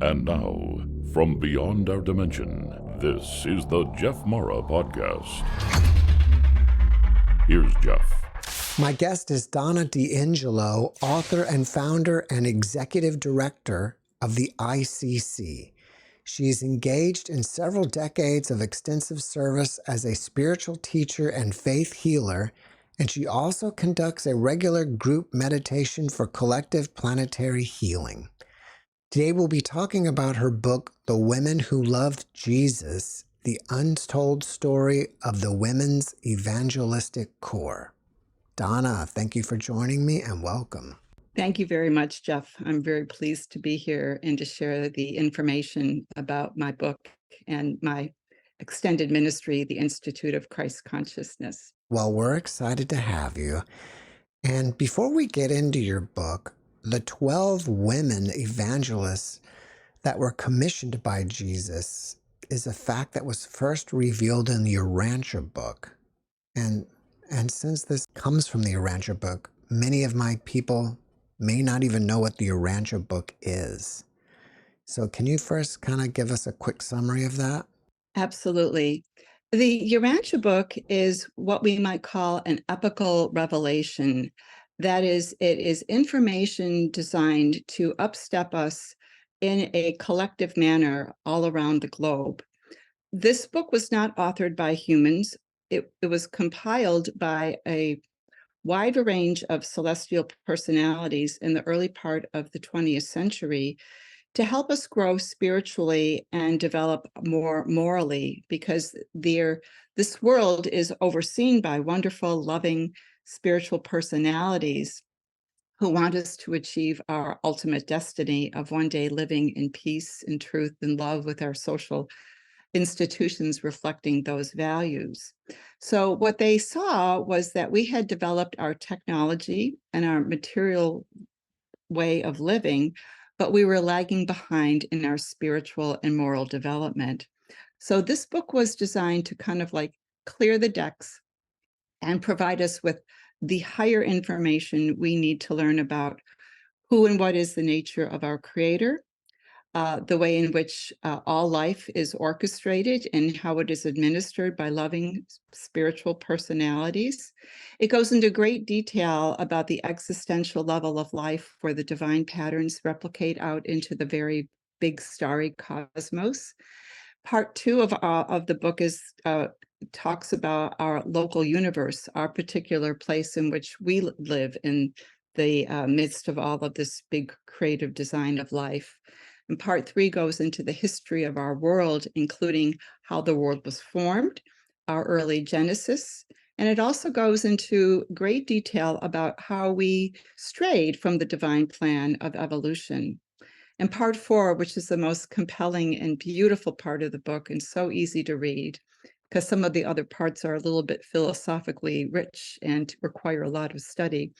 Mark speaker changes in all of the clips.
Speaker 1: And now, from beyond our dimension, this is the JeffMara podcast. Here's Jeff.
Speaker 2: My guest is Donna D'Ingillo, author and founder and executive director of the ICC. She is engaged in several decades of extensive service as a spiritual teacher and faith healer, and she also conducts a regular group meditation for collective planetary healing. Today we'll be talking about her book, The Women Who Loved Jesus, The Untold Story of the Women's Evangelistic Core. Donna, thank you for joining me and welcome.
Speaker 3: Thank you very much, Jeff. I'm very pleased to be here and to share the information about my book and my extended ministry, the Institute of Christ Consciousness.
Speaker 2: Well, we're excited to have you. And before we get into your book, the 12 women evangelists that were commissioned by Jesus is a fact that was first revealed in the Urantia Book. And since this comes from the Urantia Book, many of my people may not even know what the Urantia Book is. So can you first kind of give us a quick summary of that?
Speaker 3: Absolutely. The Urantia Book is what we might call an epical revelation. That is, it is information designed to upstep us in a collective manner all around the globe. This book was not authored by humans. It was compiled by a wide range of celestial personalities in the early part of the 20th century to help us grow spiritually and develop more morally, because this world is overseen by wonderful, loving, spiritual personalities who want us to achieve our ultimate destiny of one day living in peace and truth and love with our social institutions reflecting those values. So what they saw was that we had developed our technology and our material way of living, but we were lagging behind in our spiritual and moral development. So this book was designed to kind of like clear the decks and provide us with the higher information we need to learn about who and what is the nature of our Creator, the way in which all life is orchestrated and how it is administered by loving spiritual personalities. It goes into great detail about the existential level of life where the divine patterns replicate out into the very big starry cosmos. Part two of the book talks about our local universe, our particular place in which we live in the midst of all of this big creative design of life. And part three goes into the history of our world, including how the world was formed, our early genesis, and it also goes into great detail about how we strayed from the divine plan of evolution. And part four, which is the most compelling and beautiful part of the book and so easy to read, because some of the other parts are a little bit philosophically rich and require a lot of study.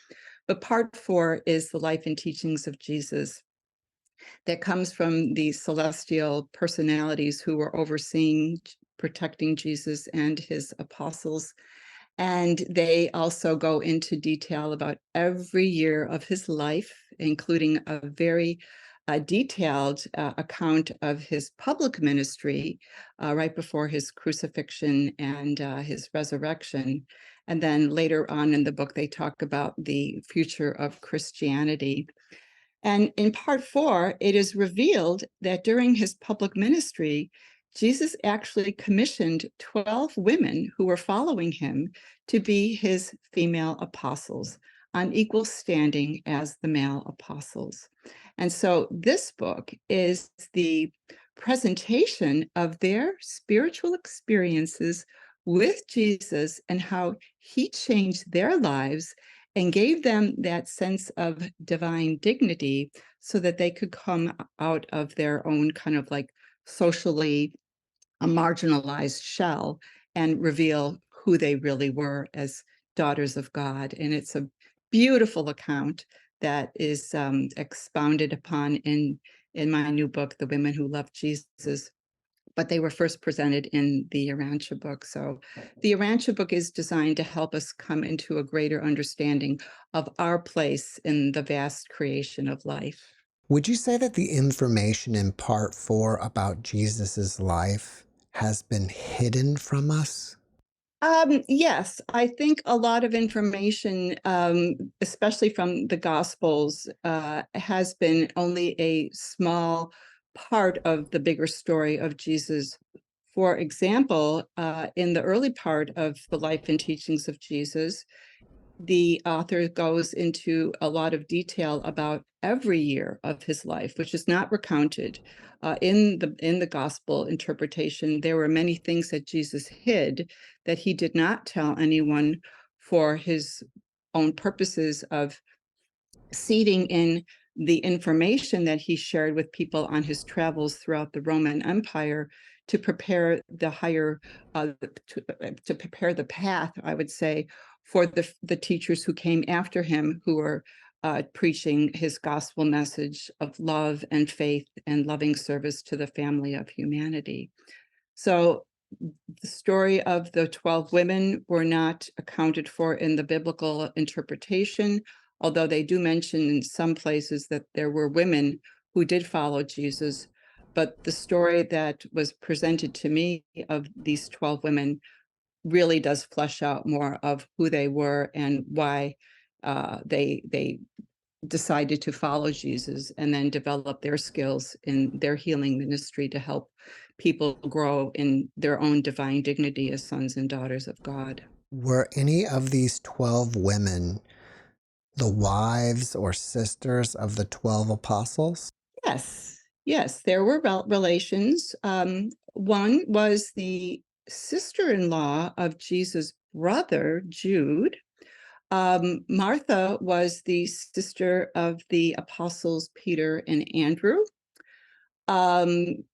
Speaker 3: But part four is the life and teachings of Jesus that comes from the celestial personalities who were overseeing, protecting Jesus and his apostles. And they also go into detail about every year of his life, including a very detailed account of his public ministry right before his crucifixion and his resurrection. And then later on in the book, they talk about the future of Christianity. And in part four, it is revealed that during his public ministry, Jesus actually commissioned 12 women who were following him to be his female apostles on equal standing as the male apostles. And so this book is the presentation of their spiritual experiences with Jesus and how he changed their lives and gave them that sense of divine dignity so that they could come out of their own kind of like socially a marginalized shell and reveal who they really were as daughters of God. And it's a beautiful account that is expounded upon in my new book, The Women Who Loved Jesus. But they were first presented in the Urantia Book. So the Urantia Book is designed to help us come into a greater understanding of our place in the vast creation of life.
Speaker 2: Would you say that the information in part 4 about Jesus's life has been hidden from us?
Speaker 3: Yes, I think a lot of information, especially from the Gospels, has been only a small part of the bigger story of Jesus. For example, in the early part of the life and teachings of Jesus, the author goes into a lot of detail about every year of his life, which is not recounted in the gospel interpretation. There were many things that Jesus hid that he did not tell anyone for his own purposes of seeding in the information that he shared with people on his travels throughout the Roman Empire to prepare the higher, to prepare the path, I would say, for the teachers who came after him, who were preaching his gospel message of love and faith and loving service to the family of humanity. So the story of the 12 women were not accounted for in the biblical interpretation, although they do mention in some places that there were women who did follow Jesus. But the story that was presented to me of these 12 women really does flesh out more of who they were and why they decided to follow Jesus and then develop their skills in their healing ministry to help people grow in their own divine dignity as sons and daughters of God.
Speaker 2: Were any of these 12 women the wives or sisters of the 12 apostles?
Speaker 3: Yes, yes, there were relations. One was the sister-in-law of Jesus' brother, Jude. Martha was the sister of the apostles Peter and Andrew. Um,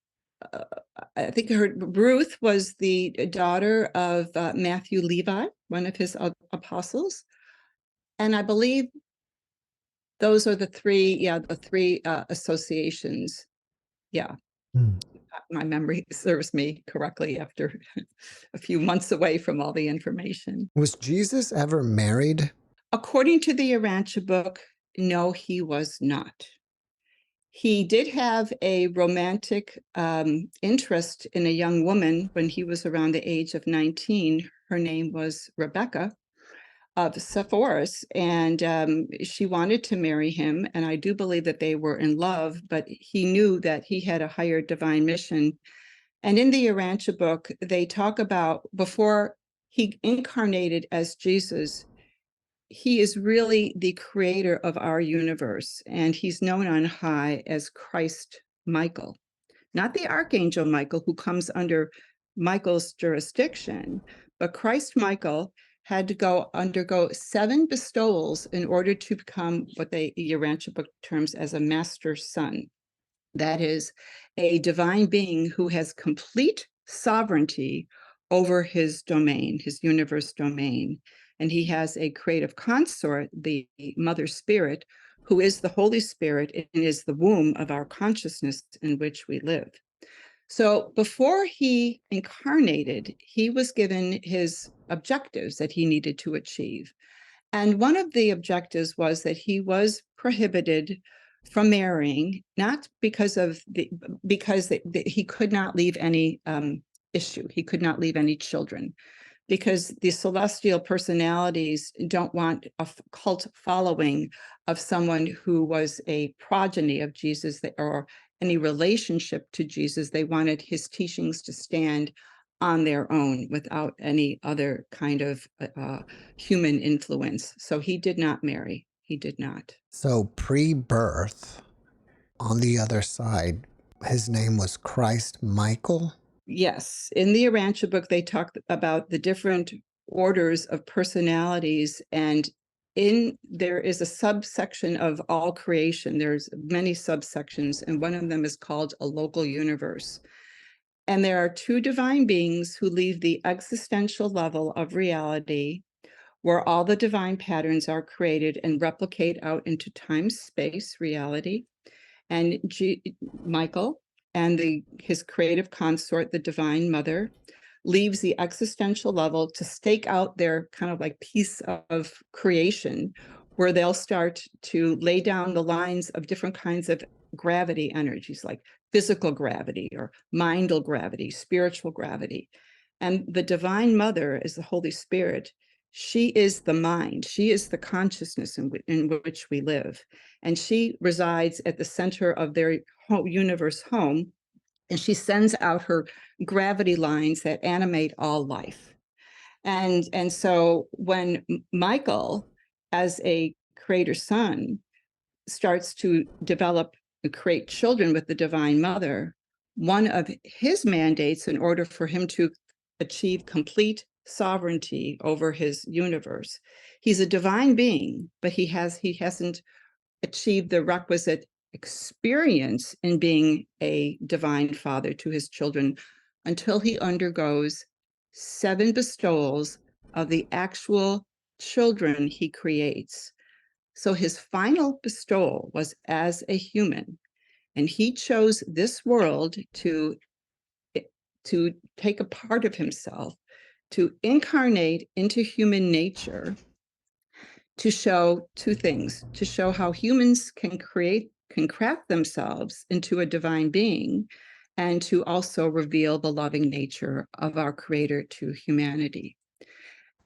Speaker 3: I think Ruth was the daughter of Matthew Levi, one of his apostles. And I believe those are the three associations. Yeah.
Speaker 2: Hmm.
Speaker 3: My memory serves me correctly after a few months away from all the information.
Speaker 2: Was Jesus ever married?
Speaker 3: According to the Urantia book, no, he was not. He did have a romantic interest in a young woman when he was around the age of 19. Her name was Rebecca of Sepphoris, and she wanted to marry him. And I do believe that they were in love, but he knew that he had a higher divine mission. And in the Urantia book, they talk about before he incarnated as Jesus, he is really the creator of our universe, and he's known on high as Christ Michael, not the Archangel Michael, who comes under Michael's jurisdiction, but Christ Michael had to undergo 7 bestowals in order to become what the Urantia book terms as a master son. That is a divine being who has complete sovereignty over his domain, his universe domain. And he has a creative consort, the Mother Spirit, who is the Holy Spirit and is the womb of our consciousness in which we live. So before he incarnated, he was given his objectives that he needed to achieve. And one of the objectives was that he was prohibited from marrying, not because of because he could not leave any issue. He could not leave any children, because the celestial personalities don't want a cult following of someone who was a progeny of Jesus or any relationship to Jesus. They wanted his teachings to stand on their own without any other kind of human influence. So he did not marry. He did not.
Speaker 2: So pre-birth, on the other side, his name was Christ Michael?
Speaker 3: Yes, in the Urantia book, they talk about the different orders of personalities, and there is a subsection of all creation. There's many subsections, and one of them is called a local universe. And there are 2 divine beings who leave the existential level of reality, where all the divine patterns are created and replicate out into time-space reality. And Michael and his creative consort, the Divine Mother, leaves the existential level to stake out their kind of like piece of creation, where they'll start to lay down the lines of different kinds of gravity energies like physical gravity or mindal gravity, spiritual gravity. And the Divine Mother is the Holy Spirit. She is the mind. She is the consciousness in which we live. And she resides at the center of their universe home. And she sends out her gravity lines that animate all life. And so when Michael, as a creator son, starts to develop and create children with the Divine Mother, one of his mandates in order for him to achieve complete sovereignty over his universe, he's a divine being, but he hasn't achieved the requisite experience in being a divine father to his children until he undergoes 7 bestowals of the actual children he creates. So his final bestowal was as a human, and he chose this world to take a part of himself, to incarnate into human nature, to show 2 things: to show how humans can craft themselves into a divine being, and to also reveal the loving nature of our Creator to humanity.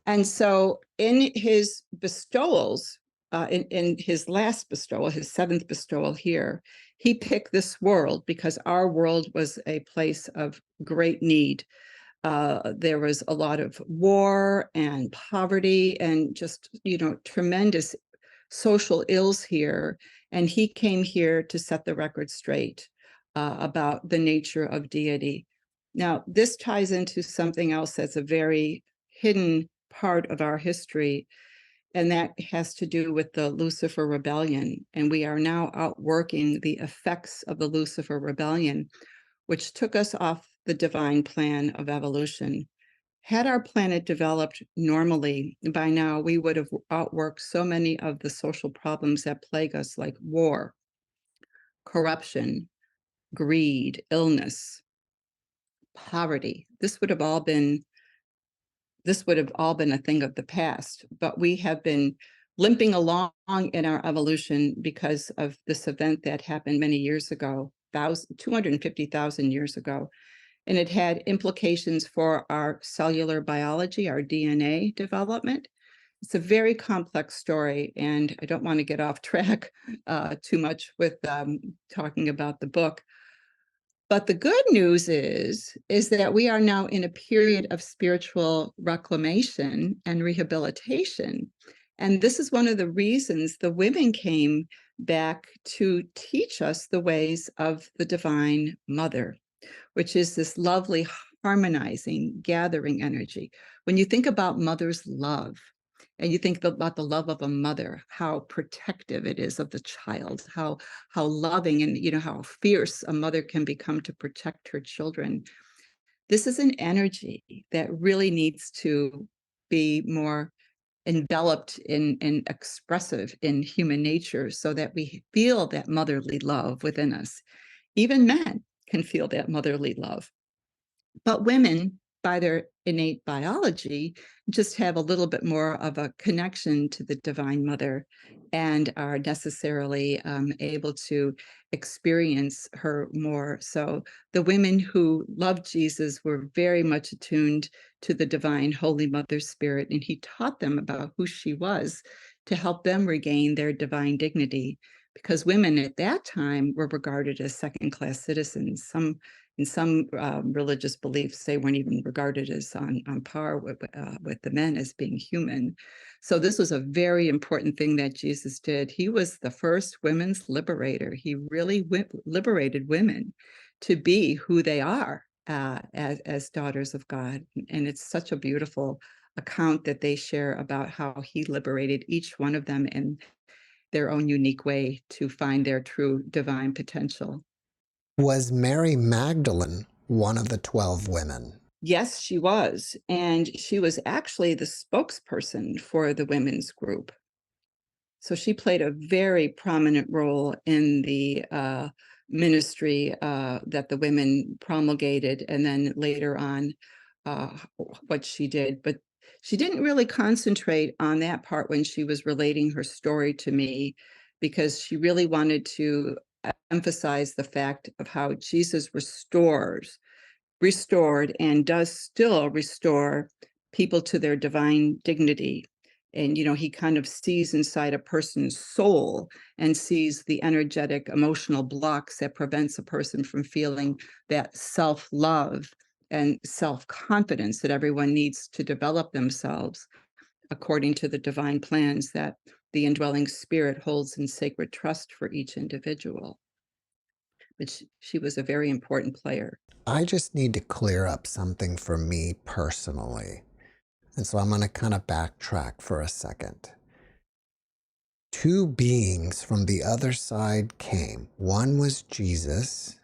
Speaker 3: And so in his bestowals, in his last bestowal, his 7th bestowal here, he picked this world because our world was a place of great need. There was a lot of war and poverty and just, tremendous social ills here. And he came here to set the record straight about the nature of deity. Now, this ties into something else that's a very hidden part of our history, and that has to do with the Lucifer rebellion. And we are now outworking the effects of the Lucifer rebellion, which took us off the divine plan of evolution. Had our planet developed normally, by now we would have outworked so many of the social problems that plague us, like war, corruption, greed, illness, poverty. This would have all been a thing of the past, but we have been limping along in our evolution because of this event that happened many years ago, 250,000 years ago. And it had implications for our cellular biology, our DNA development. It's a very complex story, and I don't want to get off track too much with talking about the book. But the good news is that we are now in a period of spiritual reclamation and rehabilitation. And this is one of the reasons the women came back to teach us the ways of the Divine Mother, which is this lovely harmonizing, gathering energy. When you think about mother's love, and you think about the love of a mother, how protective it is of the child, how loving and how fierce a mother can become to protect her children. This is an energy that really needs to be more enveloped and expressive in human nature so that we feel that motherly love within us. Even men can feel that motherly love. But women, by their innate biology, just have a little bit more of a connection to the Divine Mother and are necessarily able to experience her more. So the women who loved Jesus were very much attuned to the Divine Holy Mother Spirit, and he taught them about who she was to help them regain their divine dignity, because women at that time were regarded as second-class citizens. In some religious beliefs, they weren't even regarded as on par with the men as being human. So this was a very important thing that Jesus did. He was the first women's liberator. He really liberated women to be who they are as daughters of God. And it's such a beautiful account that they share about how he liberated each one of them in their own unique way to find their true divine potential.
Speaker 2: Was Mary Magdalene one of the 12 women?
Speaker 3: Yes, she was. And she was actually the spokesperson for the women's group. So she played a very prominent role in the ministry that the women promulgated, and then later on what she did. But she didn't really concentrate on that part when she was relating her story to me, because she really wanted to emphasize the fact of how Jesus restored and does still restore people to their divine dignity. And, he kind of sees inside a person's soul and sees the energetic emotional blocks that prevents a person from feeling that self-love and self-confidence that everyone needs to develop themselves according to the divine plans that the indwelling spirit holds in sacred trust for each individual. But she was a very important player.
Speaker 2: I just need to clear up something for me personally. And so I'm going to kind of backtrack for a second. Two beings from the other side came. One was Jesus,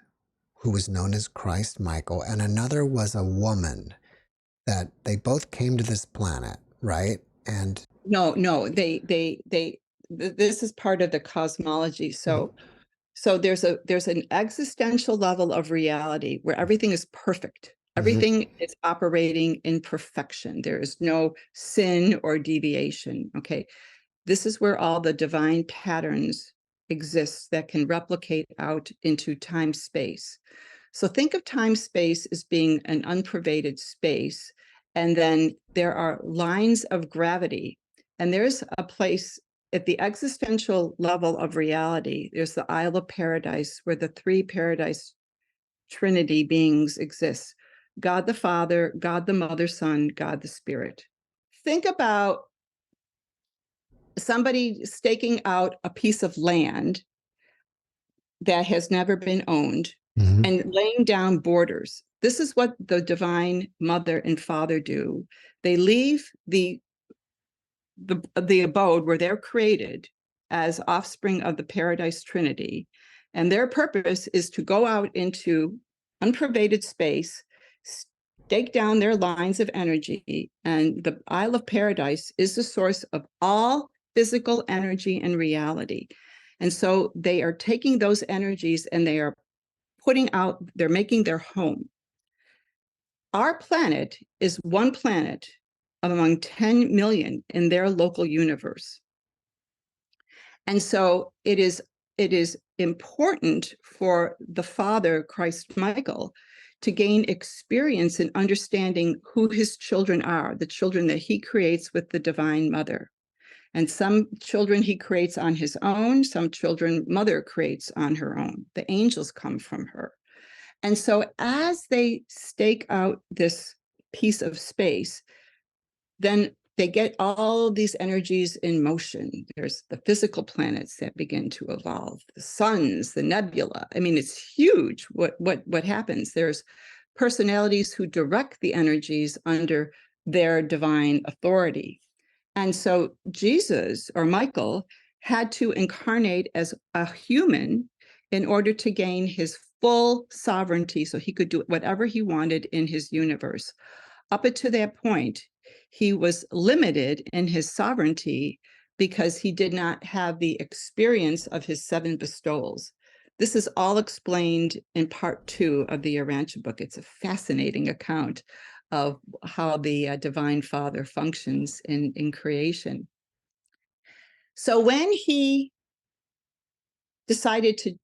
Speaker 2: who was known as Christ Michael, and another was a woman that they both came to this planet, right? And
Speaker 3: No, this is part of the cosmology. So there's an existential level of reality where everything is perfect. Everything is operating in perfection. There is no sin or deviation. Okay. This is where all the divine patterns exist that can replicate out into time space. So think of time space as being an unpervaded space. And then there are lines of gravity. And there's a place at the existential level of reality. There's the Isle of Paradise, where the three paradise Trinity beings exist: God the Father, God the Mother, Son, God the Spirit. Think about somebody staking out a piece of land that has never been owned and laying down borders. This is what the divine mother and father do. They leave the abode where they're created as offspring of the paradise Trinity, and their purpose is to go out into unpervaded space, stake down their lines of energy, and the Isle of Paradise is the source of all physical energy and reality. And so they are taking those energies and they are they're making their home. Our planet is one planet among 10 million in their local universe. And so it is important for the Father, Christ Michael, to gain experience in understanding who his children are, the children that he creates with the Divine Mother. And some children he creates on his own, some children Mother creates on her own. The angels come from her. And so as they stake out this piece of space, then they get all these energies in motion. There's the physical planets that begin to evolve, the suns, the nebula. I mean, it's huge what happens. There's personalities who direct the energies under their divine authority. And so Jesus, or Michael, had to incarnate as a human in order to gain his full sovereignty, so he could do whatever he wanted in his universe. Up to that point, he was limited in his sovereignty because he did not have the experience of his 7 bestowals. This is all explained in part 2 of the Urantia book. It's a fascinating account of how the Divine Father functions in creation. So when he decided to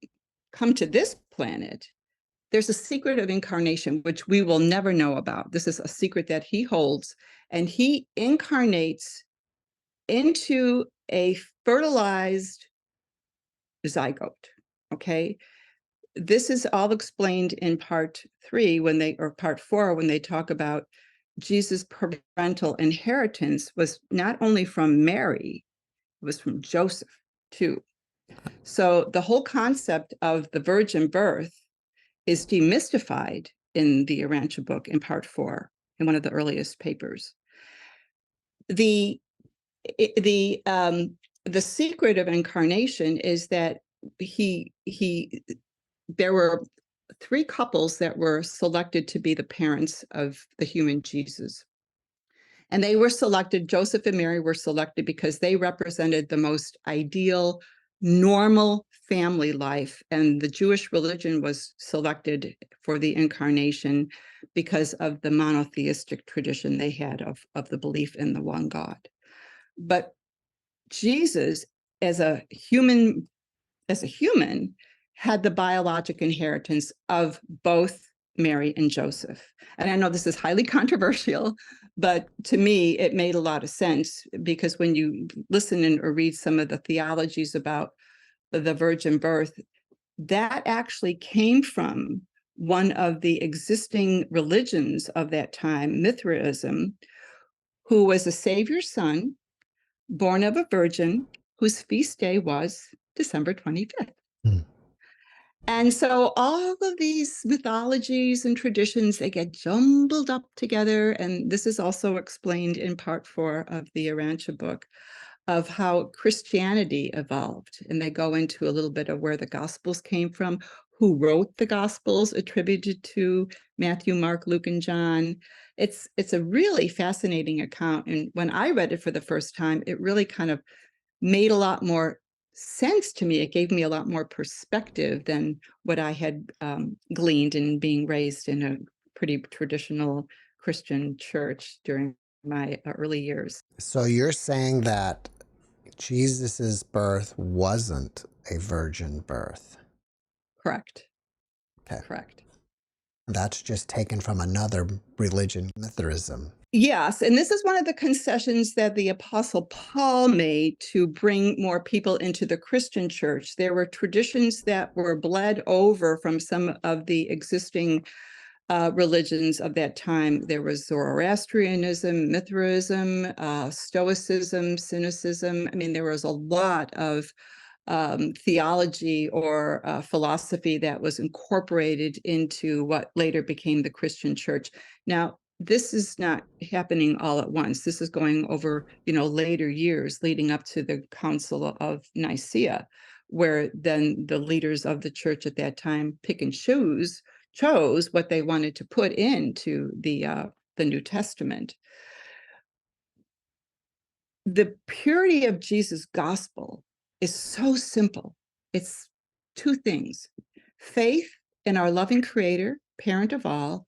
Speaker 3: come to this planet, there's a secret of incarnation, which we will never know about. This is a secret that he holds, and he incarnates into a fertilized zygote, okay? This is all explained in part 3 or part 4, when they talk about Jesus' parental inheritance was not only from Mary, it was from Joseph too. So the whole concept of the virgin birth is demystified in the Urantia book in part 4, in one of the earliest papers. The secret of incarnation is that there were 3 couples that were selected to be the parents of the human Jesus. And they were selected, Joseph and Mary were selected because they represented the most ideal, normal family life. And the Jewish religion was selected for the incarnation because of the monotheistic tradition they had of the belief in the one God. But Jesus, as a human, had the biologic inheritance of both Mary and Joseph. And I know this is highly controversial, but to me, it made a lot of sense, because when you listen or read some of the theologies about the virgin birth, that actually came from one of the existing religions of that time, Mithraism, who was a savior's son, born of a virgin, whose feast day was December 25th. And so all of these mythologies and traditions, they get jumbled up together. And this is also explained in part 4 of the Urantia book, of how Christianity evolved. And they go into a little bit of where the Gospels came from, who wrote the Gospels attributed to Matthew, Mark, Luke, and John. It's a really fascinating account. And when I read it for the first time, it really kind of made a lot more sense to me. It gave me a lot more perspective than what I had gleaned in being raised in a pretty traditional Christian church during my early years.
Speaker 2: So you're saying that Jesus's birth wasn't a virgin birth?
Speaker 3: Correct.
Speaker 2: Okay.
Speaker 3: Correct.
Speaker 2: That's just taken from another religion, Mithraism.
Speaker 3: Yes, and this is one of the concessions that the Apostle Paul made to bring more people into the Christian church. There were traditions that were bled over from some of the existing religions of that time. There was Zoroastrianism, Mithraism, Stoicism, Cynicism. I mean, there was a lot of theology or philosophy that was incorporated into what later became the Christian church. Now, this is not happening all at once. This is going over, later years leading up to the Council of Nicaea, where then the leaders of the church at that time pick and chose what they wanted to put into the New Testament. The purity of Jesus' gospel is so simple. It's 2 things: faith in our loving creator, parent of all,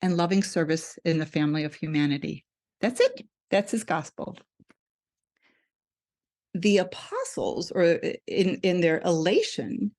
Speaker 3: and loving service in the family of humanity. That's it. That's his gospel. The apostles, or in their elation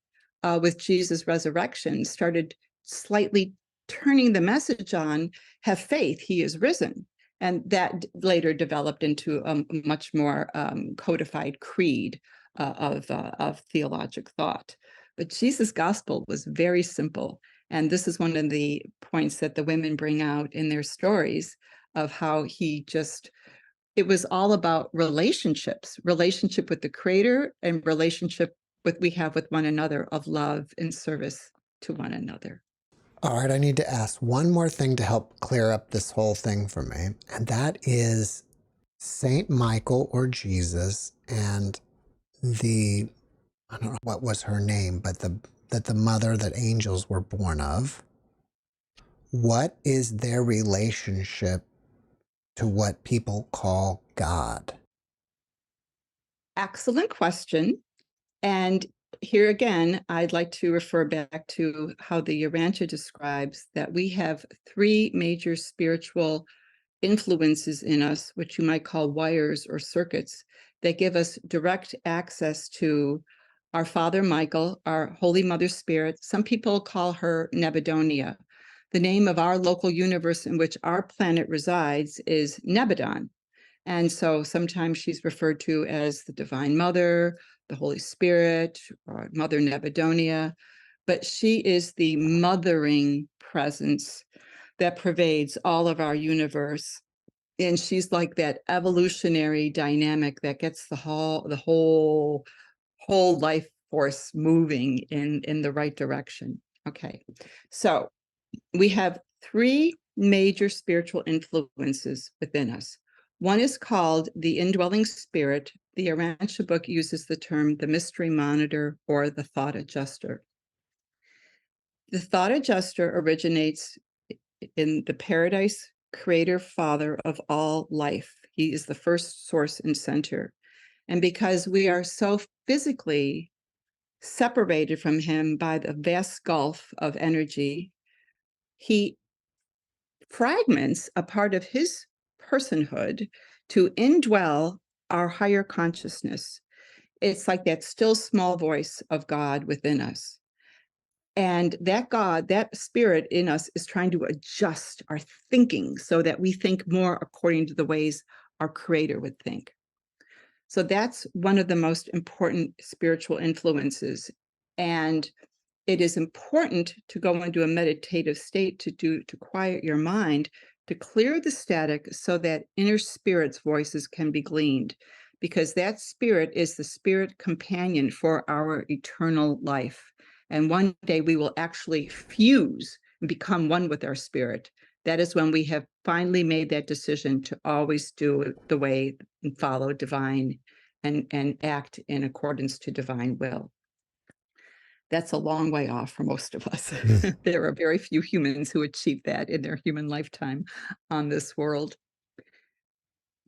Speaker 3: with Jesus' resurrection, started slightly turning the message on, have faith, he is risen. And that later developed into a much more codified creed of theologic thought. But Jesus' gospel was very simple. And this is one of the points that the women bring out in their stories of how it was all about relationship with the creator, and relationship we have with one another, of love and service to one another.
Speaker 2: All right, I need to ask one more thing to help clear up this whole thing for me, and that is Saint Michael, or Jesus, and I don't know what was her name, but the mother that angels were born of. What is their relationship to what people call God?
Speaker 3: Excellent question. And here again, I'd like to refer back to how the Urantia describes that we have 3 major spiritual influences in us, which you might call wires or circuits, that give us direct access to our Father Michael, our Holy Mother Spirit. Some people call her Nebudonia. The name of our local universe in which our planet resides is Nebadon. And so sometimes she's referred to as the Divine Mother, the Holy Spirit, or Mother Nebudonia. But she is the mothering presence that pervades all of our universe. And she's like that evolutionary dynamic that gets the whole life force moving in the right direction. Okay, so we have 3 major spiritual influences within us. One is called the indwelling spirit. The Urantia book uses the term the mystery monitor, or the thought adjuster. The thought adjuster originates in the paradise creator father of all life. He is the first source and center. And because we are so physically separated from him by the vast gulf of energy, he fragments a part of his personhood to indwell our higher consciousness. It's like that still small voice of God within us. And that God, that spirit in us is trying to adjust our thinking so that we think more according to the ways our creator would think. So that's one of the most important spiritual influences. And it is important to go into a meditative state to quiet your mind, to clear the static so that inner spirit's voices can be gleaned, because that spirit is the spirit companion for our eternal life. And one day we will actually fuse and become one with our spirit. That is when we have finally made that decision to always do it the way and follow divine and act in accordance to divine will. That's a long way off for most of us. There are very few humans who achieve that in their human lifetime on this world.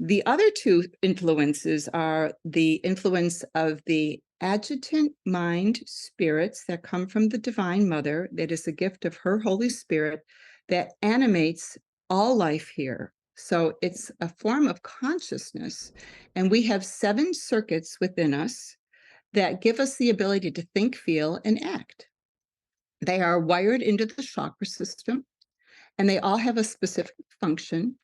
Speaker 3: The other two influences are the influence of the adjutant mind spirits that come from the Divine Mother, that is a gift of her Holy Spirit that animates all life here. So it's a form of consciousness. And we have 7 circuits within us that give us the ability to think, feel, and act. They are wired into the chakra system, and they all have a specific function.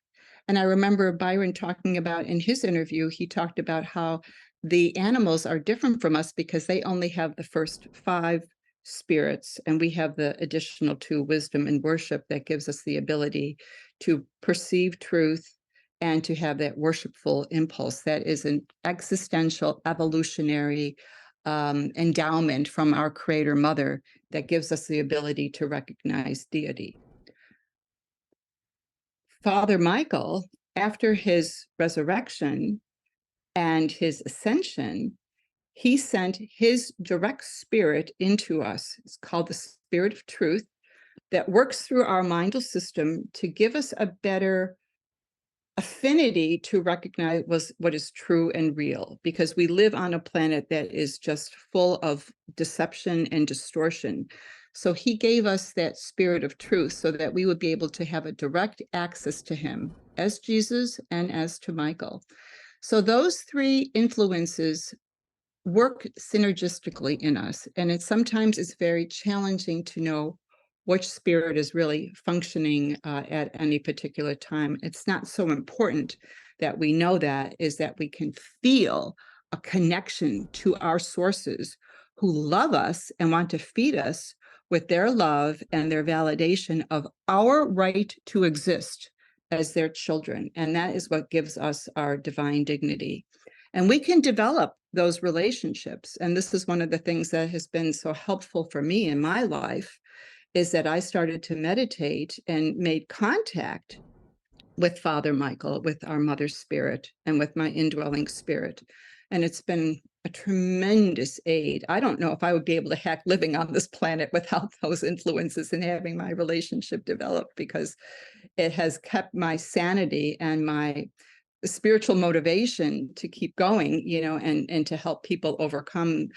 Speaker 3: And I remember Byron talking about in his interview, he talked about how the animals are different from us because they only have the first 5 spirits, and we have the additional 2, wisdom and worship, that gives us the ability to perceive truth and to have that worshipful impulse. That is an existential, evolutionary endowment from our Creator Mother that gives us the ability to recognize deity. Father Michael, after his resurrection and his ascension, he sent his direct spirit into us. It's called the Spirit of Truth, that works through our mindal system to give us a better affinity to recognize what is true and real, because we live on a planet that is just full of deception and distortion. So he gave us that spirit of truth so that we would be able to have a direct access to him as Jesus and as to Michael. So those 3 influences work synergistically in us. And sometimes it's very challenging to know which spirit is really functioning at any particular time. It's not so important that we know that, is that we can feel a connection to our sources who love us and want to feed us with their love and their validation of our right to exist as their children. And that is what gives us our divine dignity. And we can develop those relationships. And this is one of the things that has been so helpful for me in my life, is that I started to meditate and made contact with Father Michael, with our mother spirit, and with my indwelling spirit. And it's been a tremendous aid. I don't know if I would be able to hack living on this planet without those influences and having my relationship develop, because it has kept my sanity and my spiritual motivation to keep going, and to help people overcome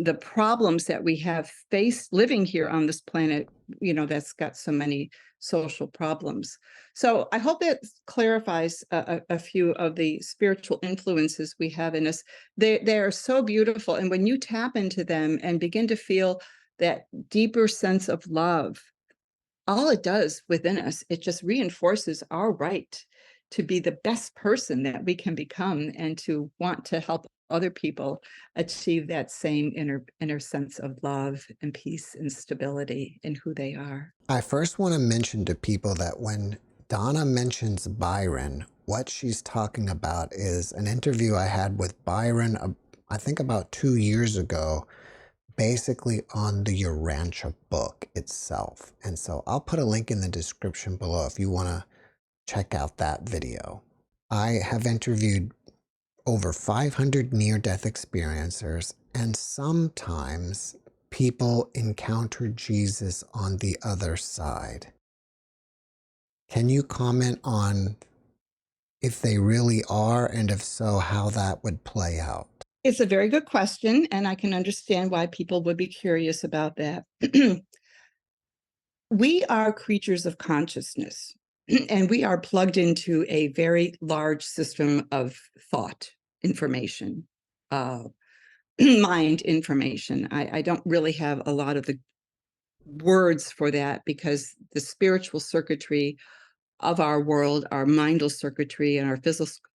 Speaker 3: the problems that we have faced living here on this planet, that's got so many social problems. So I hope that clarifies a few of the spiritual influences we have in us. They are so beautiful. And when you tap into them and begin to feel that deeper sense of love, all it does within us, it just reinforces our right to be the best person that we can become, and to want to help other people achieve that same inner sense of love and peace and stability in who they are.
Speaker 2: I first want to mention to people that when Donna mentions Byron, what she's talking about is an interview I had with Byron, I think about 2 years ago, basically on the Urantia book itself. And so I'll put a link in the description below if you want to check out that video. I have interviewed over 500 near-death experiencers, and sometimes people encounter Jesus on the other side. Can you comment on if they really are, and if so, how that would play out?
Speaker 3: It's a very good question, and I can understand why people would be curious about that. We are creatures of consciousness, and we are plugged into a very large system of thought information, mind information. I don't really have a lot of the words for that, because the spiritual circuitry of our world, our mindal circuitry and our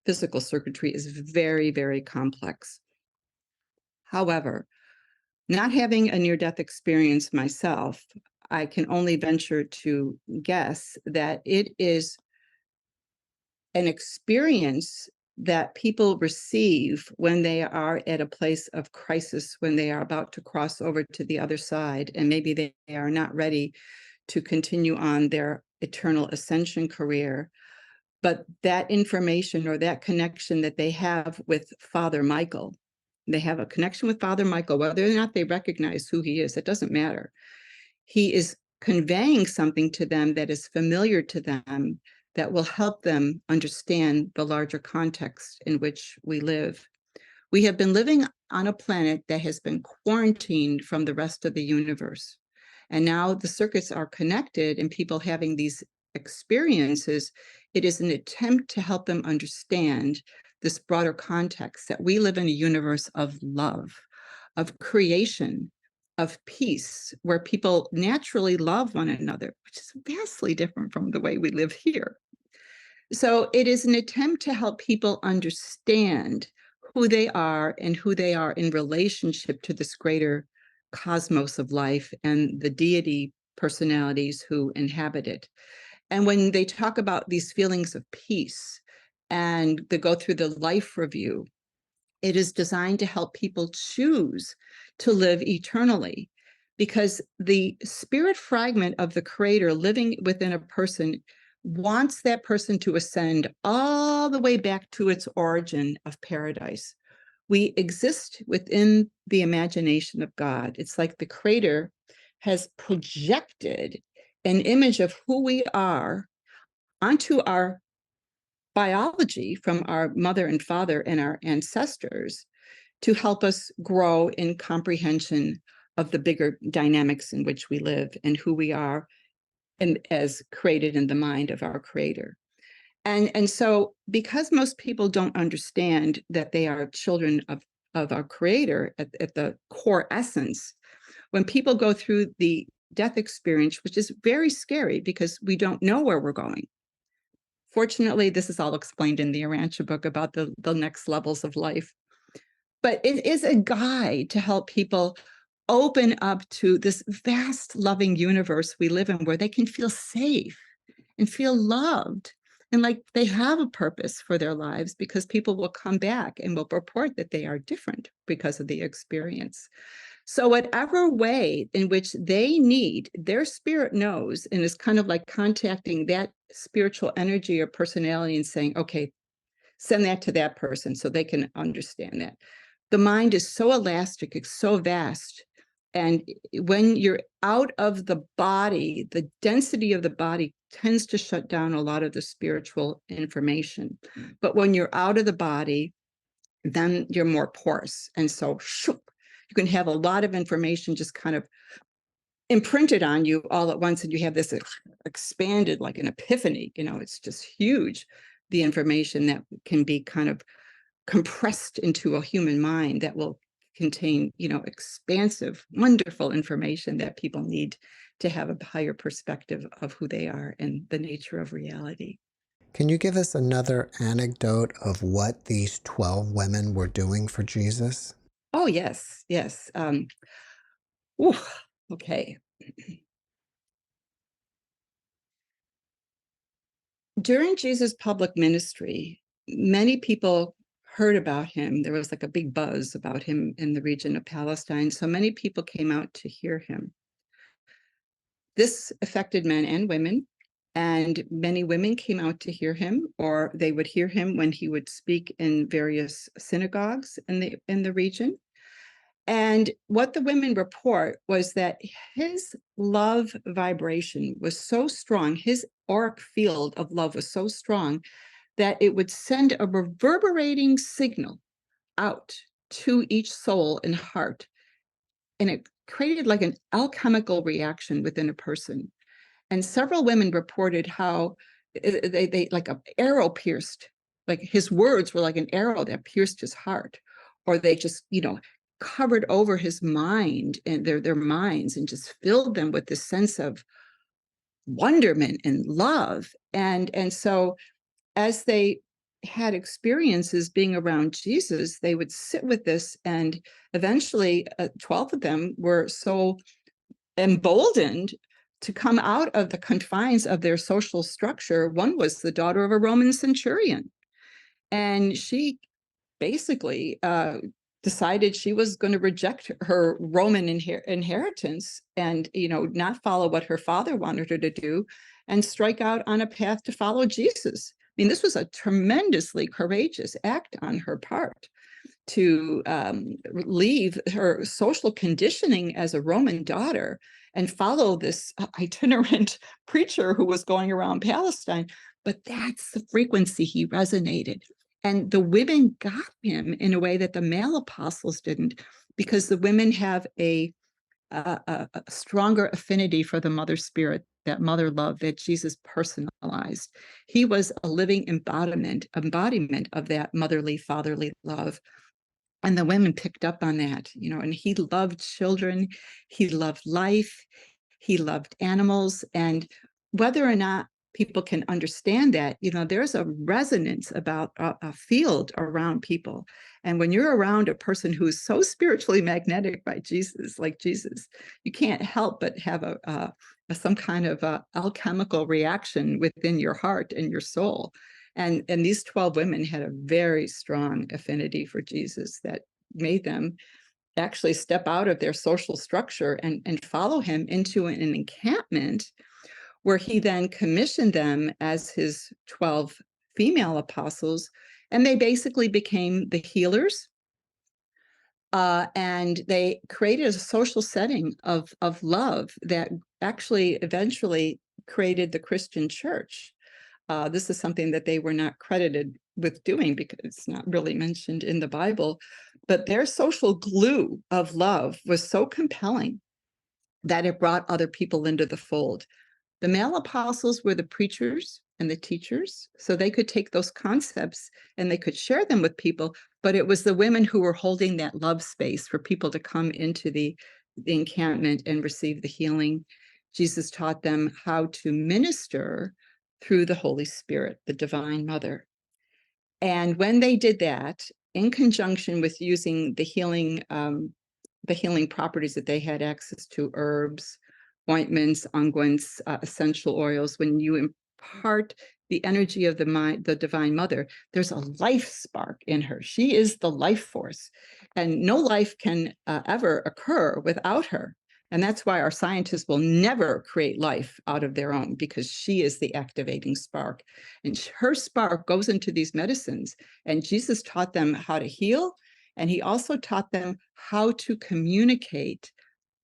Speaker 3: physical circuitry is very, very complex. However, not having a near-death experience myself, I can only venture to guess that it is an experience that people receive when they are at a place of crisis, when they are about to cross over to the other side, and maybe they are not ready to continue on their eternal ascension career. But that information or that connection that they have with Father Michael, they have a connection with Father Michael, whether or not they recognize who he is, it doesn't matter. He is conveying something to them that is familiar to them, that will help them understand the larger context in which we live. We have been living on a planet that has been quarantined from the rest of the universe. And now the circuits are connected and people having these experiences. It is an attempt to help them understand this broader context, that we live in a universe of love, of creation, of peace, where people naturally love one another, which is vastly different from the way we live here. So it is an attempt to help people understand who they are and who they are in relationship to this greater cosmos of life and the deity personalities who inhabit it. And when they talk about these feelings of peace and they go through the life review, it is designed to help people choose to live eternally, because the spirit fragment of the creator living within a person wants that person to ascend all the way back to its origin of paradise. We exist within the imagination of God. It's like the creator has projected an image of who we are onto our biology from our mother and father and our ancestors, to help us grow in comprehension of the bigger dynamics in which we live and who we are, and as created in the mind of our creator. And so because most people don't understand that they are children of our creator at the core essence, when people go through the death experience, which is very scary because we don't know where we're going. Fortunately, this is all explained in the Urantia book about the next levels of life. But it is a guide to help people open up to this vast, loving universe we live in, where they can feel safe and feel loved and like they have a purpose for their lives, because people will come back and will report that they are different because of the experience. So whatever way in which they need, their spirit knows, and is kind of like contacting that spiritual energy or personality and saying, okay, send that to that person so they can understand that. The mind is so elastic, it's so vast. And when you're out of the body, the density of the body tends to shut down a lot of the spiritual information. But when you're out of the body, then you're more porous. And so you can have a lot of information just kind of imprinted on you all at once, and you have this expanded, like an epiphany. It's just huge, the information that can be kind of compressed into a human mind that will contain expansive, wonderful information that people need to have a higher perspective of who they are and the nature of reality.
Speaker 2: Can you give us another anecdote of what these 12 women were doing for Jesus?
Speaker 3: Oh, yes. Okay. During Jesus' public ministry, many people heard about him. There was like a big buzz about him in the region of Palestine. So many people came out to hear him. This affected men and women, and many women came out to hear him, or they would hear him when he would speak in various synagogues in the region. And what the women report was that his love vibration was so strong, his auric field of love was so strong, that it would send a reverberating signal out to each soul and heart. And it created like an alchemical reaction within a person. And several women reported how they like an arrow pierced, like his words were like an arrow that pierced his heart, or they just covered over his mind and their minds and just filled them with this sense of wonderment and love. And so as they had experiences being around Jesus, they would sit with this, and eventually 12 of them were so emboldened to come out of the confines of their social structure. One was the daughter of a Roman centurion, and she basically decided she was going to reject her Roman inheritance and, not follow what her father wanted her to do, and strike out on a path to follow Jesus. I mean, this was a tremendously courageous act on her part to leave her social conditioning as a Roman daughter and follow this itinerant preacher who was going around Palestine. But that's the frequency he resonated. And the women got him in a way that the male apostles didn't, because the women have a stronger affinity for the mother spirit, that mother love that Jesus personalized. He was a living embodiment of that motherly, fatherly love. And the women picked up on that, and he loved children, he loved life, he loved animals. And whether or not people can understand that, there's a resonance about a field around people. And when you're around a person who's so spiritually magnetic by Jesus, like Jesus, you can't help but have some kind of alchemical reaction within your heart and your soul. And these 12 women had a very strong affinity for Jesus that made them actually step out of their social structure and follow him into an encampment, where he then commissioned them as his 12 female apostles. And they basically became the healers. And they created a social setting of love that actually eventually created the Christian church. This is something that they were not credited with doing because it's not really mentioned in the Bible, but their social glue of love was so compelling that it brought other people into the fold. The male apostles were the preachers and the teachers, so they could take those concepts and they could share them with people, but it was the women who were holding that love space for people to come into the encampment and receive the healing. Jesus taught them how to minister through the Holy Spirit, the Divine Mother. And when they did that, in conjunction with using the healing properties that they had access to, herbs, ointments, unguents, essential oils, when you impart the energy of the Divine Mother, there's a life spark in her. She is the life force, and no life can ever occur without her. And that's why our scientists will never create life out of their own, because she is the activating spark. And her spark goes into these medicines. And Jesus taught them how to heal. And he also taught them how to communicate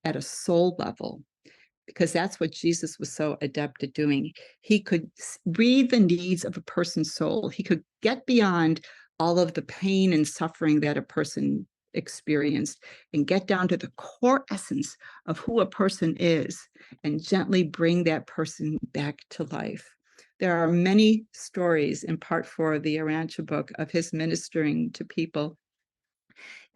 Speaker 3: at a soul level, because that's what Jesus was so adept at doing. He could read the needs of a person's soul. He could get beyond all of the pain and suffering that a person experienced and get down to the core essence of who a person is and gently bring that person back to life. There are many stories in part 4 of the Urantia book of his ministering to people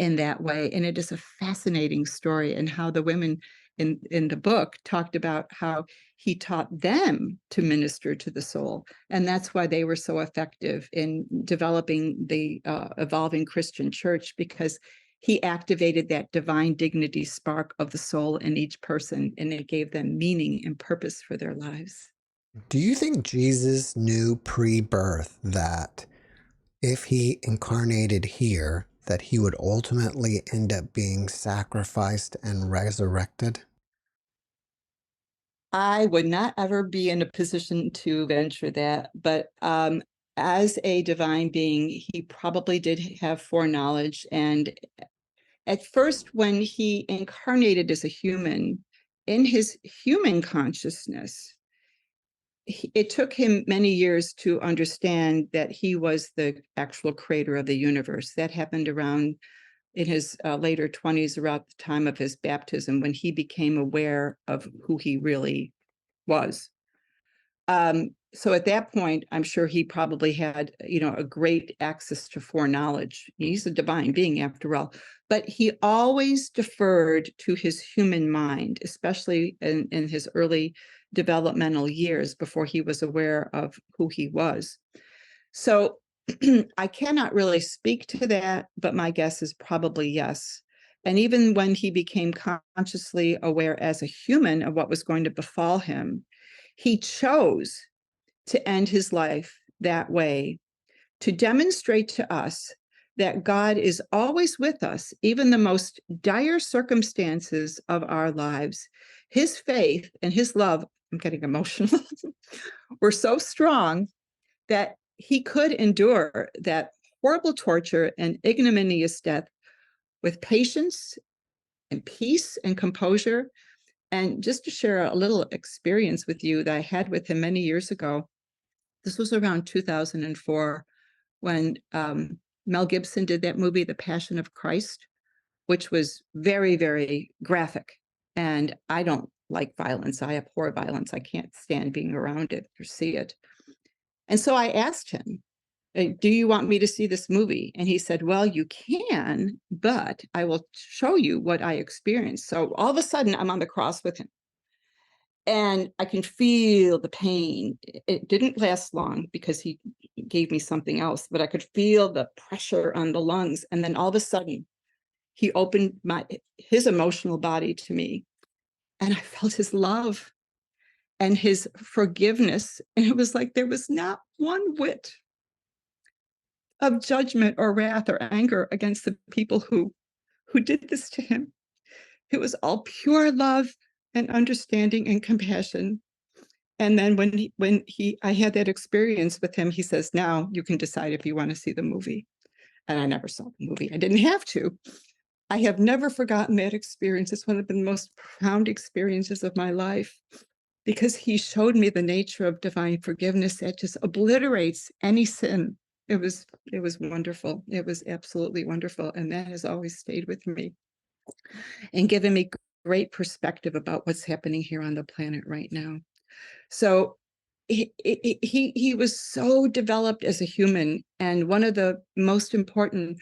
Speaker 3: in that way. And it is a fascinating story, and how the women in the book talked about how he taught them to minister to the soul. And that's why they were so effective in developing the evolving Christian church, because he activated that divine dignity spark of the soul in each person, and it gave them meaning and purpose for their lives.
Speaker 2: Do you think Jesus knew pre-birth that if he incarnated here, that he would ultimately end up being sacrificed and resurrected?
Speaker 3: I would not ever be in a position to venture that, but as a divine being, he probably did have foreknowledge. And at first, when he incarnated as a human, in his human consciousness, it took him many years to understand that he was the actual creator of the universe. That happened around in his later 20s, around the time of his baptism, when he became aware of who he really was. so at that point, I'm sure he probably had, a great access to foreknowledge. He's a divine being after all, but he always deferred to his human mind, especially in his early developmental years before he was aware of who he was. So I cannot really speak to that, but my guess is probably yes. And even when he became consciously aware as a human of what was going to befall him, he chose to end his life that way, to demonstrate to us that God is always with us, even the most dire circumstances of our lives. His faith and his love, I'm getting emotional, were so strong that he could endure that horrible torture and ignominious death with patience and peace and composure. And just to share a little experience with you that I had with him many years ago, this was around 2004 when Mel Gibson did that movie, The Passion of Christ, which was very, very graphic. And I don't like violence. I abhor violence. I can't stand being around it or see it. And so I asked him, do you want me to see this movie? And he said, well, you can, but I will show you what I experienced. So all of a sudden, I'm on the cross with him. And I can feel the pain. It didn't last long because he gave me something else, but I could feel the pressure on the lungs. And then all of a sudden, he opened his emotional body to me. And I felt his love and his forgiveness. And it was like there was not one whit of judgment or wrath or anger against the people who did this to him. It was all pure love and understanding and compassion. And then when I had that experience with him, he says, now you can decide if you want to see the movie. And I never saw the movie. I didn't have to. I have never forgotten that experience. It's one of the most profound experiences of my life, because he showed me the nature of divine forgiveness that just obliterates any sin. It was wonderful. It was absolutely wonderful. And that has always stayed with me and given me great perspective about what's happening here on the planet right now. So he was so developed as a human. And one of the most important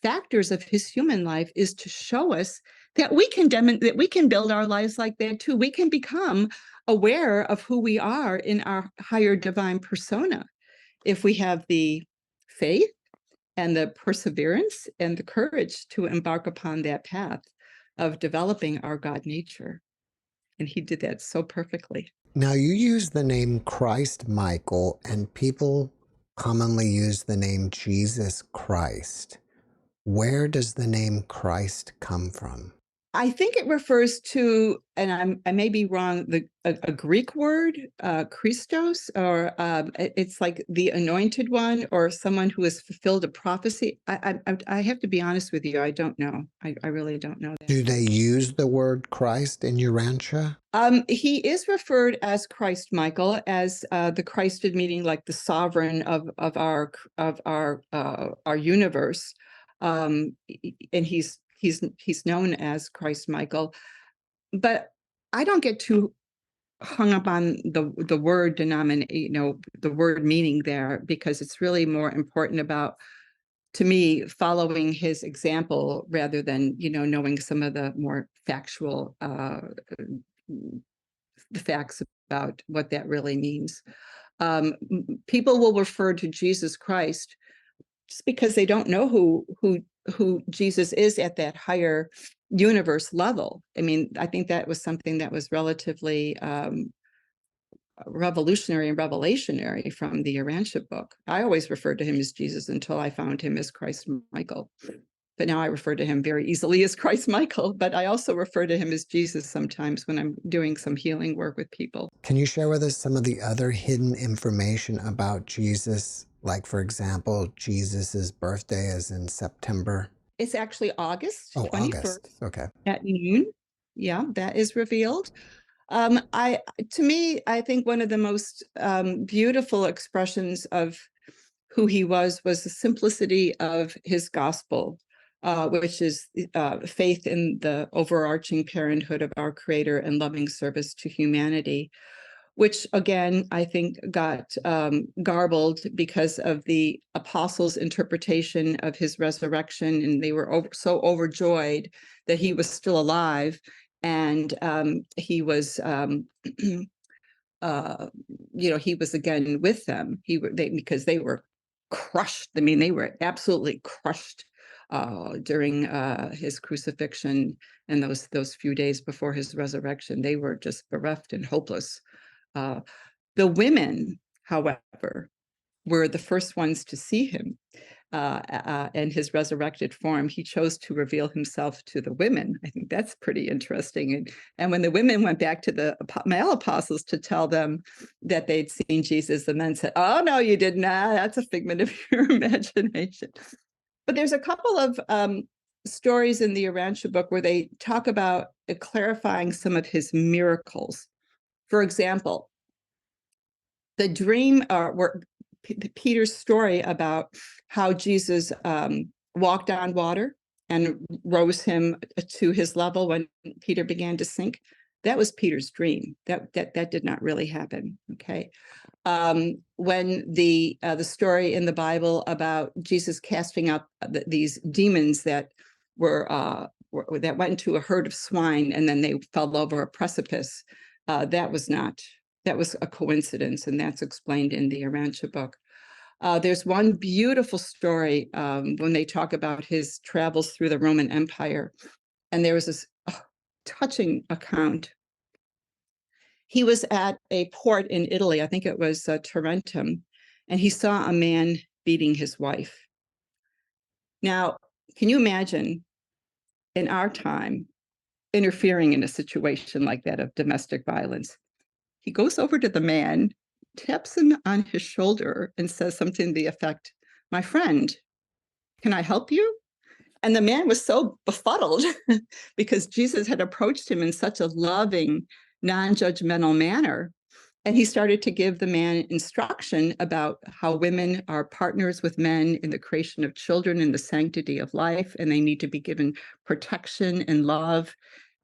Speaker 3: factors of his human life is to show us that we can build our lives like that too. We can become aware of who we are in our higher divine persona if we have the faith and the perseverance and the courage to embark upon that path of developing our God nature. And he did that so perfectly.
Speaker 2: Now, you use the name Christ Michael, and people commonly use the name Jesus Christ. Where does the name Christ come from?
Speaker 3: I think it refers to, and I may be wrong, a Greek word, Christos, or it's like the anointed one, or someone who has fulfilled a prophecy. I have to be honest with you, I don't know. I really don't know that.
Speaker 2: Do they use the word Christ in Urantia?
Speaker 3: He is referred as Christ Michael, as the Christed, meaning like the sovereign of our universe, and he's known as Christ Michael. But I don't get too hung up on the word the word meaning there, because it's really more important about, to me, following his example rather than knowing some of the more factual the facts about what that really means. People will refer to Jesus Christ just because they don't know who Jesus is at that higher universe level. I mean, I think that was something that was relatively revolutionary and revelationary from the Urantia book. I always referred to him as Jesus until I found him as Christ Michael. But now I refer to him very easily as Christ Michael, but I also refer to him as Jesus sometimes when I'm doing some healing work with people.
Speaker 2: Can you share with us some of the other hidden information about Jesus? Like, for example, Jesus's birthday is in September.
Speaker 3: It's actually August 21st.
Speaker 2: August. Okay.
Speaker 3: At noon. Yeah, that is revealed. To me, I think one of the most beautiful expressions of who he was the simplicity of his gospel, which is faith in the overarching parenthood of our Creator and loving service to humanity. which again, I think got garbled because of the apostles' interpretation of his resurrection, and they were so overjoyed that he was still alive, and he was, he was again with them. Because they were crushed. I mean, they were absolutely crushed during his crucifixion and those few days before his resurrection. They were just bereft and hopeless. The women, however, were the first ones to see him in his resurrected form. He chose to reveal himself to the women. I think that's pretty interesting. And when the women went back to the male apostles to tell them that they'd seen Jesus, the men said, "Oh, no, you did not. That's a figment of your imagination." But there's a couple of stories in the Urantia book where they talk about clarifying some of his miracles. For example, the dream Peter's story about how Jesus walked on water and rose him to his level when Peter began to sink. That was Peter's dream. That did not really happen. Okay. When the story in the Bible about Jesus casting out these demons that that went into a herd of swine and then they fell over a precipice, that was a coincidence, and that's explained in the Urantia book. There's one beautiful story when they talk about his travels through the Roman Empire, and there was this touching account. He was at a port in Italy, I think it was Tarentum, and he saw a man beating his wife. Now, can you imagine in our time interfering in a situation like that of domestic violence? He goes over to the man, taps him on his shoulder, and says something to the effect, "My friend, can I help you?" And the man was so befuddled because Jesus had approached him in such a loving, non-judgmental manner. And he started to give the man instruction about how women are partners with men in the creation of children and the sanctity of life, and they need to be given protection and love.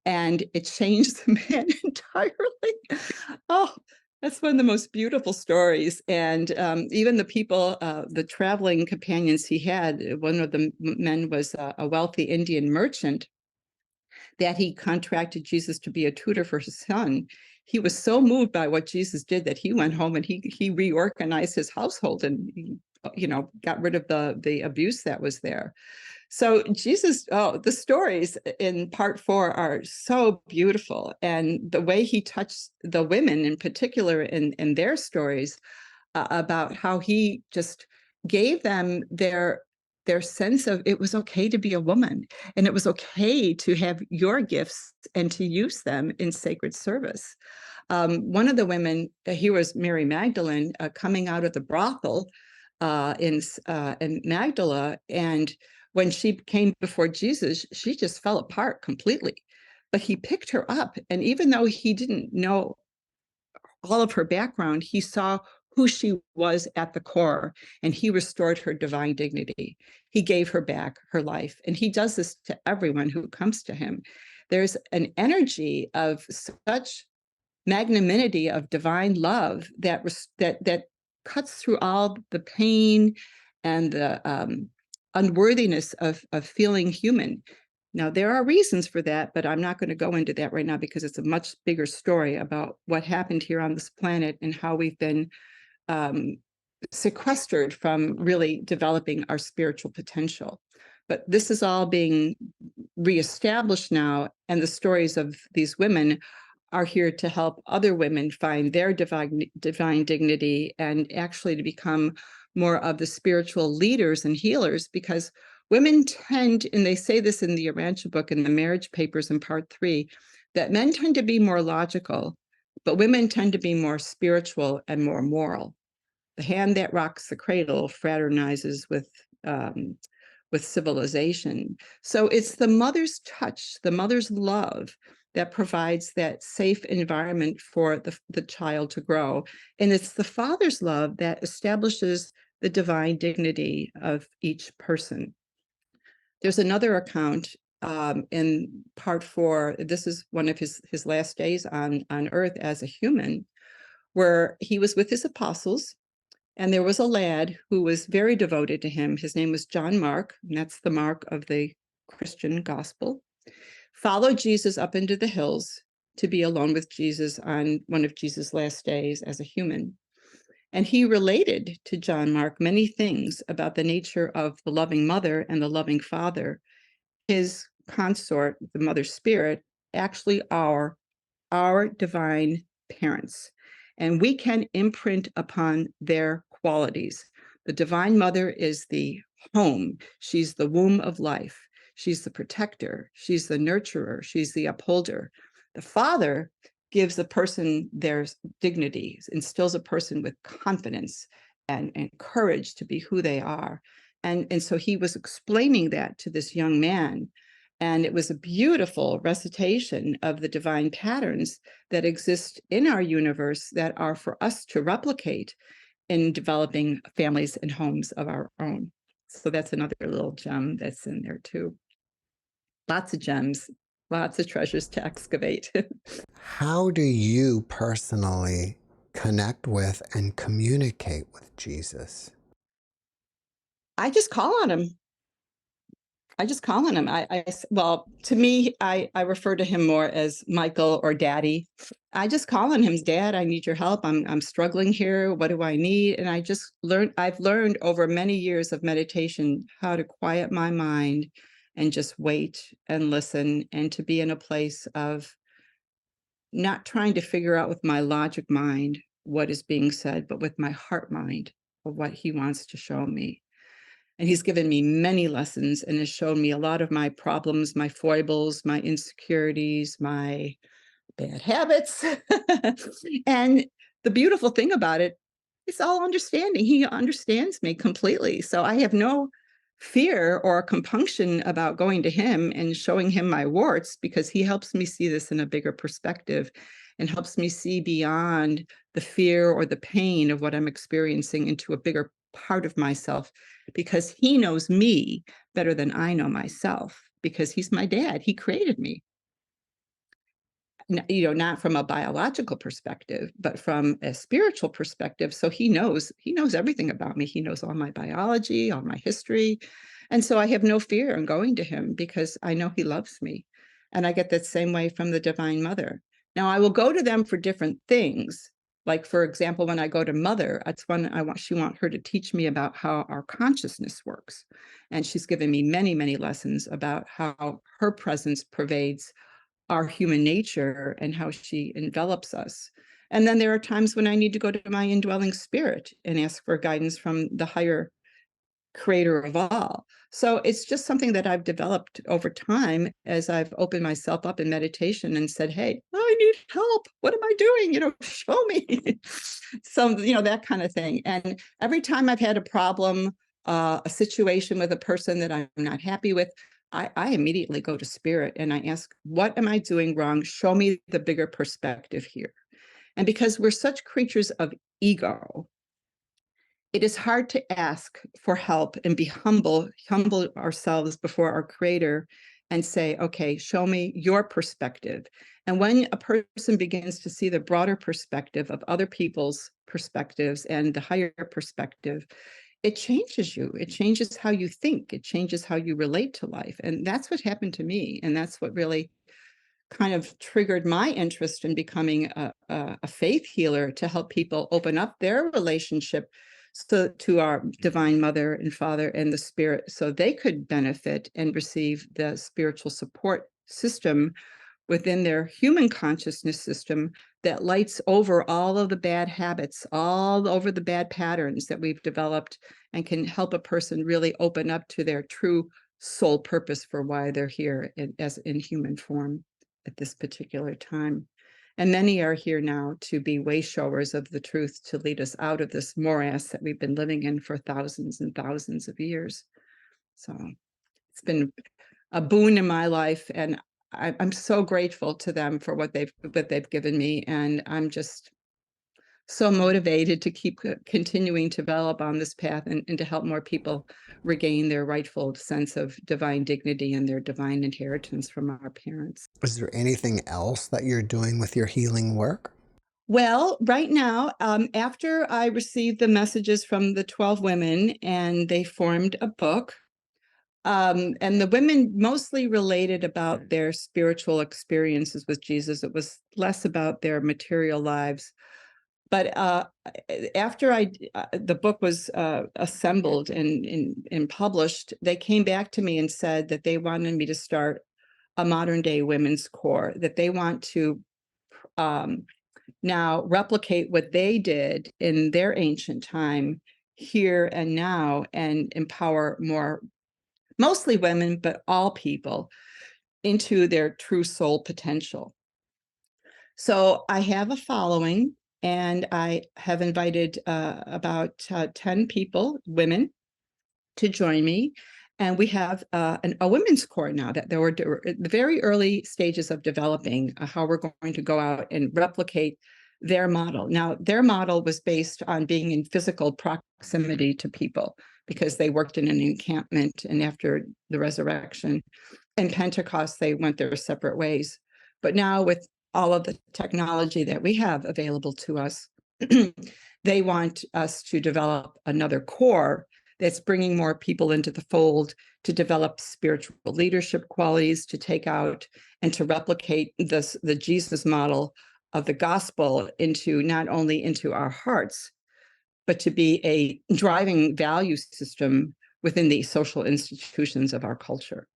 Speaker 3: And it changed the man entirely. Oh, that's one of the most beautiful stories. And even the people, the traveling companions he had, one of the men was a wealthy Indian merchant that he contracted Jesus to be a tutor for his son. He was so moved by what Jesus did that he went home and he reorganized his household and got rid of the abuse that was there. So the stories in part 4 are so beautiful, and the way he touched the women in particular in their stories about how he just gave them their sense of it was okay to be a woman, and it was okay to have your gifts and to use them in sacred service. One of the women, here was Mary Magdalene, coming out of the brothel in Magdala, and when she came before Jesus, she just fell apart completely. But he picked her up, and even though he didn't know all of her background, he saw who she was at the core, and he restored her divine dignity. He gave her back her life, and he does this to everyone who comes to him. There's an energy of such magnanimity of divine love that cuts through all the pain and the unworthiness of feeling human. Now, there are reasons for that, but I'm not going to go into that right now because it's a much bigger story about what happened here on this planet and how we've been sequestered from really developing our spiritual potential. But this is all being reestablished now, and the stories of these women are here to help other women find their divine dignity and actually to become more of the spiritual leaders and healers, because women tend, and they say this in the Urantia book in the marriage papers in part 3, that men tend to be more logical, but women tend to be more spiritual and more moral. The hand that rocks the cradle fraternizes with civilization. So it's the mother's touch, the mother's love that provides that safe environment for the child to grow. And it's the father's love that establishes the divine dignity of each person. There's another account in part 4. This is one of his last days on earth as a human, where he was with his apostles, and there was a lad who was very devoted to him. His name was John Mark, and that's the mark of the Christian gospel. Followed Jesus up into the hills to be alone with Jesus on one of Jesus' last days as a human. And he related to John Mark many things about the nature of the loving mother and the loving father. His consort, the mother spirit, actually are our divine parents, and we can imprint upon their qualities. The divine mother is the home. She's the womb of life. She's the protector. She's the nurturer. She's the upholder. The father gives a person their dignity, instills a person with confidence and courage to be who they are. And so he was explaining that to this young man. And it was a beautiful recitation of the divine patterns that exist in our universe that are for us to replicate in developing families and homes of our own. So that's another little gem that's in there too. Lots of gems, lots of treasures to excavate.
Speaker 2: How do you personally connect with and communicate with Jesus?
Speaker 3: I just call on him. Well, to me, I refer to him more as Michael or Daddy. I just call on him, Dad, I need your help. I'm struggling here. What do I need? And I've learned over many years of meditation how to quiet my mind and just wait and listen, and to be in a place of not trying to figure out with my logic mind what is being said, but with my heart mind of what he wants to show me. And he's given me many lessons and has shown me a lot of my problems, my foibles, my insecurities, my bad habits. And the beautiful thing about it, it's all understanding. He understands me completely. So I have no fear or compunction about going to him and showing him my warts, because he helps me see this in a bigger perspective and helps me see beyond the fear or the pain of what I'm experiencing into a bigger part of myself, because he knows me better than I know myself, because he's my dad. He created me. Not from a biological perspective, but from a spiritual perspective. So he knows everything about me. He knows all my biology, all my history. And so I have no fear in going to him, because I know he loves me. And I get that same way from the Divine Mother. Now, I will go to them for different things. Like, for example, when I go to Mother, that's when she want her to teach me about how our consciousness works. And she's given me many, many lessons about how her presence pervades our human nature and how she envelops us. And then there are times when I need to go to my indwelling spirit and ask for guidance from the higher creator of all. So it's just something that I've developed over time as I've opened myself up in meditation and said, hey, I need help. What am I doing? Show me. So, that kind of thing. And every time I've had a problem, a situation with a person that I'm not happy with, I immediately go to spirit and I ask, what am I doing wrong? Show me the bigger perspective here. And because we're such creatures of ego, it is hard to ask for help and be humble ourselves before our creator and say, okay, show me your perspective. And when a person begins to see the broader perspective of other people's perspectives and the higher perspective, it changes you. It changes how you think. It changes how you relate to life. And that's what happened to me. And that's what really kind of triggered my interest in becoming a faith healer, to help people open up their relationship to our Divine Mother and Father and the Spirit, so they could benefit and receive the spiritual support system within their human consciousness system that lights over all of the bad habits, all over the bad patterns that we've developed, and can help a person really open up to their true soul purpose for why they're here in human form at this particular time. And many are here now to be way showers of the truth, to lead us out of this morass that we've been living in for thousands and thousands of years. So it's been a boon in my life, and I'm so grateful to them for what they've given me. And I'm just so motivated to keep continuing to develop on this path and to help more people regain their rightful sense of divine dignity and their divine inheritance from our parents.
Speaker 2: Is there anything else that you're doing with your healing work?
Speaker 3: Well, right now, after I received the messages from the 12 women and they formed a book, and the women mostly related about their spiritual experiences with Jesus. It was less about their material lives. But after the book was assembled and published, they came back to me and said that they wanted me to start a modern day women's corps, that they want to now replicate what they did in their ancient time here and now and empower more, mostly women, but all people into their true soul potential. So I have a following, and I have invited about 10 people, women, to join me. And we have a women's corps now that they were the very early stages of developing how we're going to go out and replicate their model. Now, their model was based on being in physical proximity to people because they worked in an encampment, and after the resurrection and Pentecost, they went their separate ways. But now, with all of the technology that we have available to us, they want us to develop another core that's bringing more people into the fold, to develop spiritual leadership qualities, to take out and to replicate the Jesus model of the gospel into not only into our hearts, but to be a driving value system within the social institutions of our culture.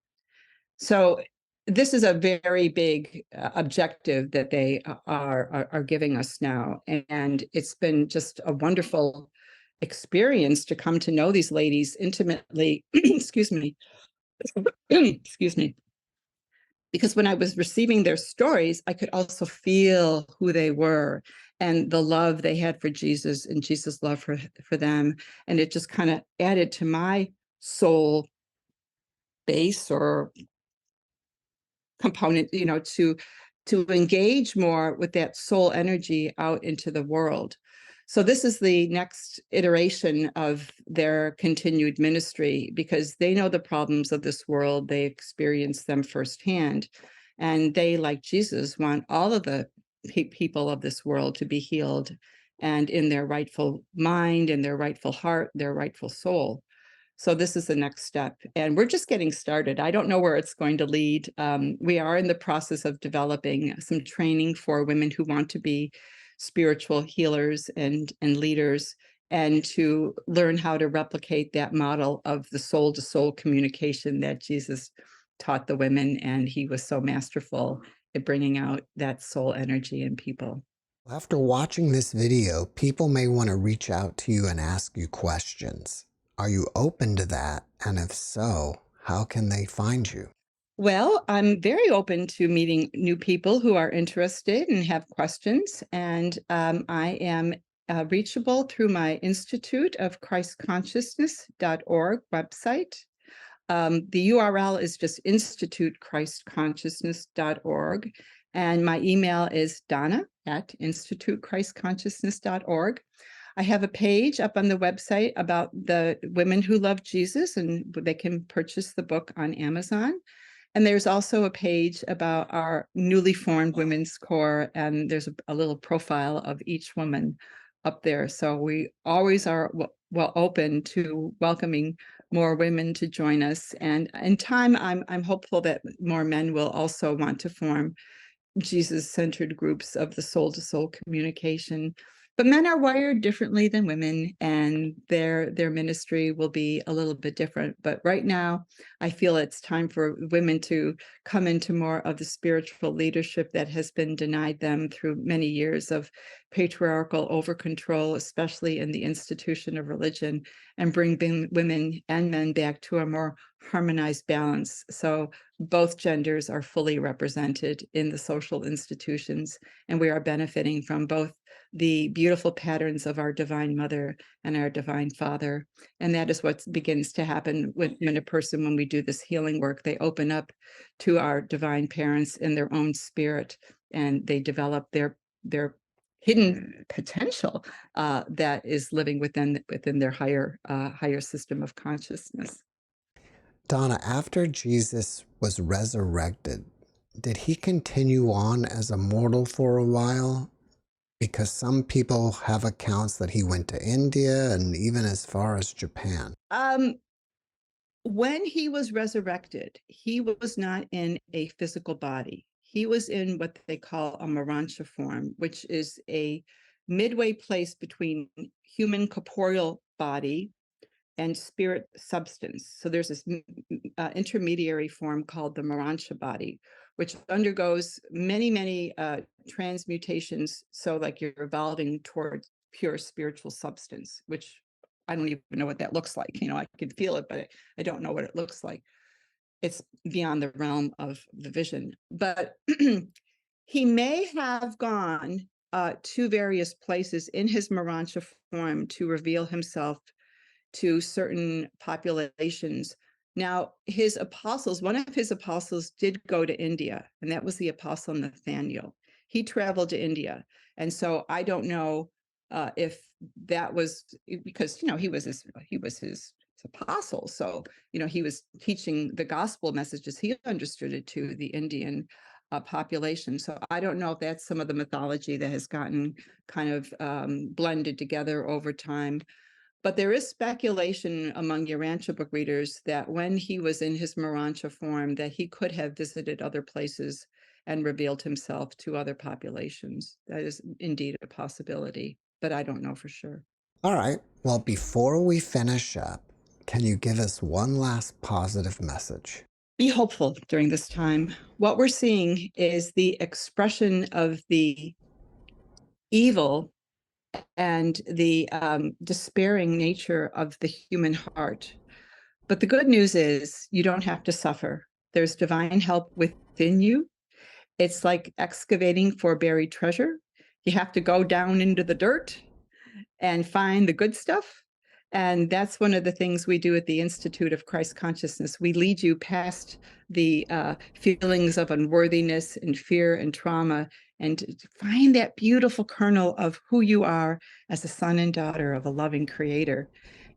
Speaker 3: So this is a very big objective that they are giving us now. And it's been just a wonderful experience to come to know these ladies intimately. Excuse me. Excuse me. Because when I was receiving their stories, I could also feel who they were and the love they had for Jesus and Jesus' love for them. And it just kind of added to my soul base or component, to engage more with that soul energy out into the world. So this is the next iteration of their continued ministry, because they know the problems of this world. They experience them firsthand, and they, like Jesus, want all of the people of this world to be healed and in their rightful mind, in their rightful heart, their rightful soul. So this is the next step, and we're just getting started. I don't know where it's going to lead. We are in the process of developing some training for women who want to be spiritual healers and leaders, and to learn how to replicate that model of the soul to soul communication that Jesus taught the women, and he was so masterful at bringing out that soul energy in people.
Speaker 2: After watching this video, people may want to reach out to you and ask you questions. Are you open to that? And if so, how can they find you?
Speaker 3: Well, I'm very open to meeting new people who are interested and have questions. And I am reachable through my Institute of Christconsciousness.org website. The URL is just institutechristconsciousness.org. And my email is donna@institutechristconsciousness.org. I have a page up on the website about the women who love Jesus, and they can purchase the book on Amazon. And there's also a page about our newly formed women's corps, and there's a little profile of each woman up there. So we always are well open to welcoming more women to join us. And in time, I'm hopeful that more men will also want to form Jesus-centered groups of the soul-to-soul communication. But men are wired differently than women, and their ministry will be a little bit different. But right now, I feel it's time for women to come into more of the spiritual leadership that has been denied them through many years of patriarchal over-control, especially in the institution of religion, and bring women and men back to a more harmonized balance. So both genders are fully represented in the social institutions, and we are benefiting from both the beautiful patterns of our Divine Mother and our Divine Father. And that is what begins to happen when a person, when we do this healing work, they open up to our divine parents in their own spirit, and they develop their hidden potential that is living within their higher system of consciousness.
Speaker 2: Donna, after Jesus was resurrected, did he continue on as a mortal for a while? Because some people have accounts that he went to India and even as far as Japan.
Speaker 3: When he was resurrected, he was not in a physical body. He was in what they call a Urantia form, which is a midway place between human corporeal body and spirit substance. So there's this intermediary form called the Urantia body, which undergoes many transmutations. So like you're evolving towards pure spiritual substance, which I don't even know what that looks like. I can feel it, but I don't know what it looks like. It's beyond the realm of the vision. But he may have gone to various places in his Urantia form to reveal himself to certain populations. Now, his apostles, one of his apostles did go to India, and that was the apostle Nathaniel. He traveled to India. And so I don't know if that was because, he was his apostle. So, he was teaching the gospel messages. He understood it to the Indian population. So I don't know if that's some of the mythology that has gotten kind of blended together over time. But there is speculation among Urantia book readers that when he was in his Urantia form, that he could have visited other places and revealed himself to other populations. That is indeed a possibility, but I don't know for sure.
Speaker 2: All right. Well, before we finish up, can you give us one last positive message?
Speaker 3: Be hopeful during this time. What we're seeing is the expression of the evil and the despairing nature of the human heart. But the good news is you don't have to suffer. There's divine help within you. It's like excavating for buried treasure. You have to go down into the dirt and find the good stuff. And that's one of the things we do at the Institute of Christ Consciousness. We lead you past the feelings of unworthiness and fear and trauma and find that beautiful kernel of who you are as a son and daughter of a loving creator.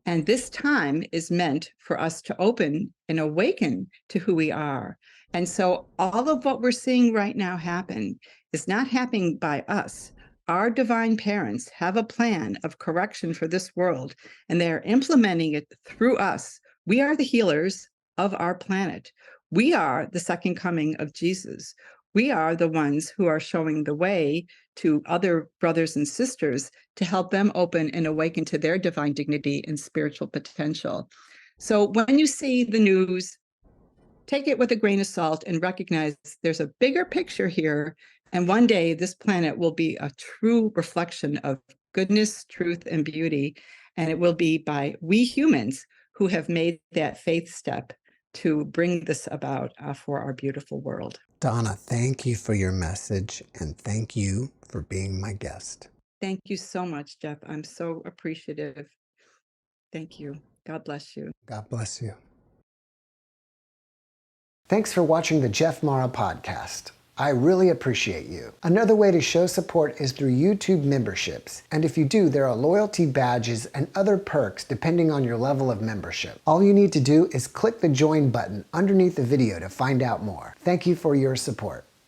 Speaker 3: And this time is meant for us to open and awaken to who we are. And so all of what we're seeing right now happen is not happening by us. Our divine parents have a plan of correction for this world, and they're implementing it through us. We are the healers of our planet. We are the second coming of Jesus. We are the ones who are showing the way to other brothers and sisters to help them open and awaken to their divine dignity and spiritual potential. So when you see the news, take it with a grain of salt and recognize there's a bigger picture here. And one day this planet will be a true reflection of goodness, truth, and beauty. And it will be by we humans who have made that faith step to bring this about for our beautiful world.
Speaker 2: Donna, thank you for your message, and thank you for being my guest.
Speaker 3: Thank you so much, Jeff. I'm so appreciative. Thank you. God bless you.
Speaker 2: God bless you. Thanks for watching the JeffMara podcast. I really appreciate you. Another way to show support is through YouTube memberships. And if you do, there are loyalty badges and other perks depending on your level of membership. All you need to do is click the join button underneath the video to find out more. Thank you for your support.